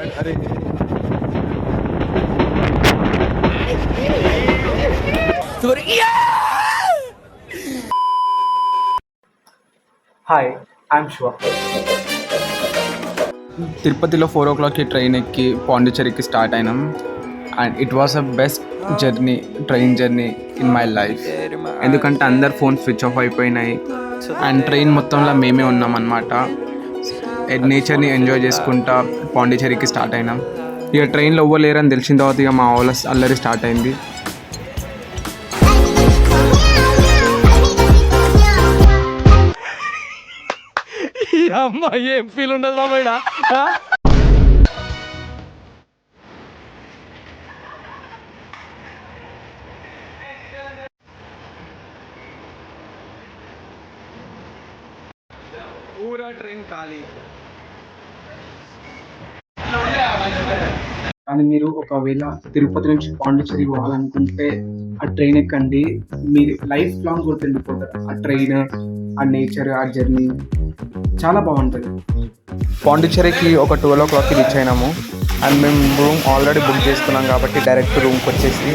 अरे hi I'm Shiva. తిరుపతిలో 4 o'clockకి train ఎక్కి పాండిచ్చేరికి స్టార్ట్ అయినాం. And it was a best journey, train journey in my life. ఎందుకంటే అందరు ఫోన్ స్విచ్ ఆఫ్ అయిపోయినాయి అండ్ ట్రైన్ మొత్తంలో మేమే ఉన్నాం అన్నమాట. నేచర్ని ఎంజాయ్ చేసుకుంటా పాండిచ్చేరికి స్టార్ట్ అయినాం. ఇక ట్రైన్లో ఎవ్వలేరని తెలిసిన తర్వాత ఇక మా వాళ్ళ అల్లరి స్టార్ట్ అయింది. అమ్మా ఏం ఫీల్ ఉండదు మామయ్య. పూరా ట్రైన్ ఖాళీ. కానీ మీరు ఒకవేళ తిరుపతి నుంచి పాండిచ్చేరి పోవాలనుకుంటే ఆ ట్రైన్ ఎక్కండి. మీరు లైఫ్ లాంగ్ గుర్తుండిపోతారు. ఆ ట్రైన్, ఆ నేచర్, ఆ జర్నీ చాలా బాగుంటుంది. పాండిచ్చేరికి ఒక 12 o'clockకి రీచ్ అయినాము. అండ్ మేము రూమ్ ఆల్రెడీ బుక్ చేసుకున్నాం కాబట్టి డైరెక్ట్ రూమ్కి వచ్చేసి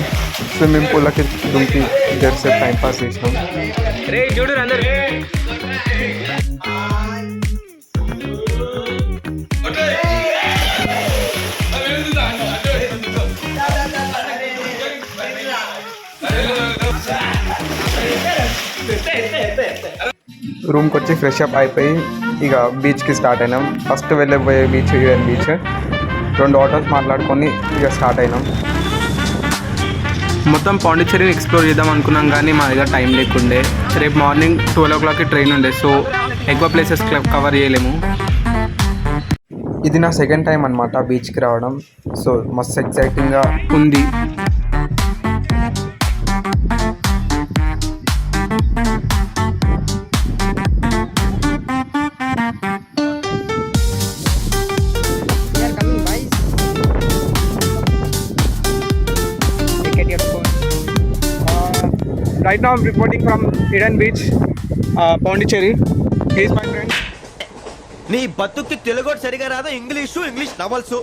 స్విమ్మింగ్ పూల్లోకి దుంకి జర్సేపు టైంపాస్ చేసినాం. రూమ్కి వచ్చి ఫ్రెష్ అప్ అయిపోయి ఇక బీచ్కి స్టార్ట్ అయినాం. ఫస్ట్ వెళ్ళబోయే బీచ్ యూఎన్ బీచ్. 2 ఆటోస్ మాట్లాడుకొని ఇక స్టార్ట్ అయినాం. మొత్తం పాండిచ్చేరిని ఎక్స్ప్లోర్ చేద్దాం అనుకున్నాం కానీ మా దగ్గర టైం లేకుండే. రేపు మార్నింగ్ 12 o'clockకి ట్రైన్ ఉండే, సో ఎక్కువ ప్లేసెస్ కవర్ చేయలేము. ఇది నా సెకండ్ టైం అనమాట బీచ్కి రావడం. సో మస్తు ఎక్సైటింగ్గా ఉంది. Right now I'm reporting from Eden Beach, Pondicherry. He is my friend. నీ బతుక్కి తెలుగు సరిగా రాదు, ఇంగ్లీష్ నవల్స్.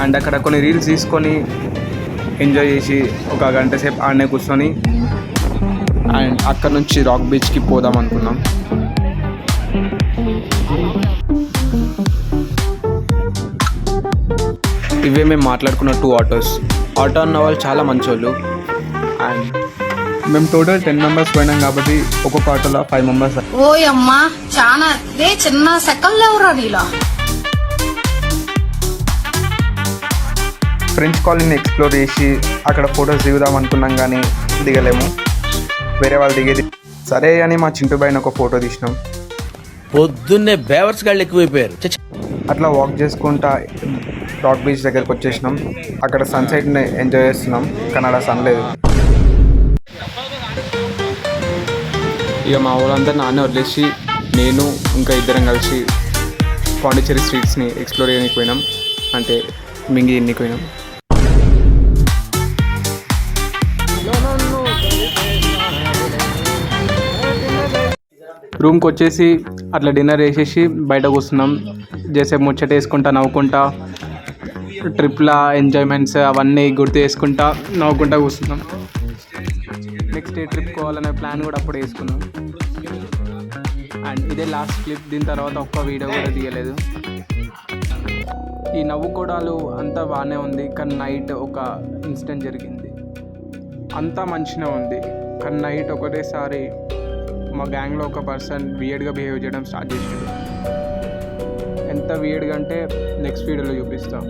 అండ్ అక్కడ కొన్ని రీల్స్ తీసుకొని ఎంజాయ్ చేసి ఒక గంట సేపు ఆడనే కూర్చొని అండ్ అక్కడ నుంచి రాక్ బీచ్కి పోదాం అనుకున్నాం. ఇవే మేము మాట్లాడుకున్న 2 ఆటోస్. ఆటో అన్న వాళ్ళు చాలా మంచోళ్ళు. అండ్ మేము టోటల్ 10 members పోయినాం కాబట్టి ఒక్కొక్క ఆటోలో 5 members. ఓయమ్మా చాలా చిన్న సెకండ్లు ఎవరా నీలా. ఫ్రెంచ్ కాలనీని ఎక్స్ప్లోర్ చేసి అక్కడ ఫొటోస్ దిగుదాం అనుకున్నాం కానీ దిగలేము. వేరే వాళ్ళు దిగేది సరే అని మా చింటూ బాయ్ని ఒక ఫోటో తీసినాం. పొద్దున్నే బేవర్స్ గాళ్ళు ఎక్కువైపోయారు. అట్లా వాక్ చేసుకుంటా రాక్ బీచ్ దగ్గరికి వచ్చేసినాం. అక్కడ సన్సెట్ని ఎంజాయ్ చేస్తున్నాం కానీ అక్కడ సన్ లేదు. ఇక మా ఊళ్ళందరూ నాన్నే వదిలేసి నేను ఇంకా ఇద్దరం కలిసి పాండిచ్చేరి స్ట్రీట్స్ని ఎక్స్ప్లోర్ చేయడానికి పోయినాం. అంటే మింగి ఎన్నికి పోయినాం. రూమ్కి వచ్చేసి అట్లా డిన్నర్ వేసేసి బయట కూర్చున్నాం. చేసేపు ముచ్చట వేసుకుంటా నవ్వుకుంటా ట్రిప్లా ఎంజాయ్మెంట్స్ అవన్నీ గుర్తు చేసుకుంటా నవ్వుకుంటా కూర్చున్నాం. నెక్స్ట్ డే ట్రిప్ పోవాలనే ప్లాన్ కూడా అప్పుడు వేసుకున్నాం. అండ్ ఇదే లాస్ట్ క్లిప్. దీని తర్వాత ఒక్క వీడియో కూడా తీయలేదు. ఈ నవ్వుకోవడాలు అంతా బాగానే ఉంది కానీ నైట్ ఒక ఇన్సిడెంట్ జరిగింది. అంతా మంచిగా ఉంది కానీ నైట్ ఒకటేసారి మా గ్యాంగ్లో ఒక పర్సన్ వియర్డ్గా బిహేవ్ చేయడం స్టార్ట్ చేసాడు. ఎంత వియర్డ్గా అంటే నెక్స్ట్ వీడియోలో చూపిస్తాం.